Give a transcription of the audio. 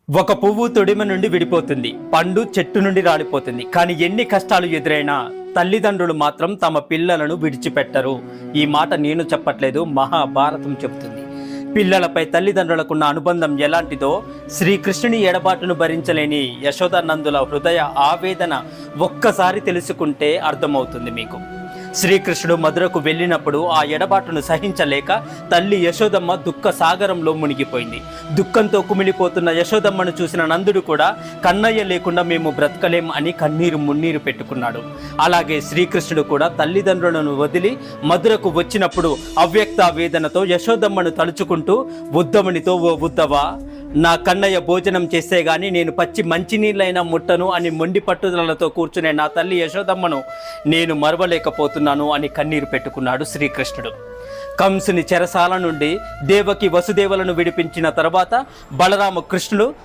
ఒక పువ్వు తొడిమ నుండి విడిపోతుంది, పండు చెట్టు నుండి రాలిపోతుంది. కానీ ఎన్ని కష్టాలు ఎదురైనా తల్లిదండ్రులు మాత్రం తమ పిల్లలను విడిచిపెట్టరు. ఈ మాట నేను చెప్పట్లేదు, మహాభారతం చెబుతుంది. పిల్లలపై తల్లిదండ్రులకున్న అనుబంధం ఎలాంటిదో శ్రీకృష్ణుని ఎడబాటును భరించలేని యశోదానందుల హృదయ ఆవేదన ఒక్కసారి తెలుసుకుంటే అర్థమవుతుంది మీకు. శ్రీకృష్ణుడు మధురకు వెళ్ళినప్పుడు ఆ ఎడబాటును సహించలేక తల్లి యశోదమ్మ దుఃఖ సాగరంలో మునిగిపోయింది. దుఃఖంతో కుమిలిపోతున్న యశోదమ్మను చూసిన నందుడు కూడా కన్నయ్య లేకుండా మేము బ్రతకలేం అని కన్నీరు మున్నీరు పెట్టుకున్నాడు. అలాగే శ్రీకృష్ణుడు కూడా తల్లిదండ్రులను వదిలి మధురకు వచ్చినప్పుడు అవ్యక్త వేదనతో యశోదమ్మను తలుచుకుంటూ ఉద్ధవునితో, ఓ ఉద్ధవా, నా కన్నయ్య భోజనం చేస్తే గాని నేను పచ్చి మంచినీళ్ళైనా ముట్టను అని మొండి పట్టుదలతో కూర్చునే నా తల్లి యశోదమ్మను నేను మరవలేకపోతున్నాను అని కన్నీరు పెట్టుకున్నాడు శ్రీకృష్ణుడు. కంసుని చెరసాల నుండి దేవకి వసుదేవులను విడిపించిన తర్వాత బలరామ కృష్ణుడు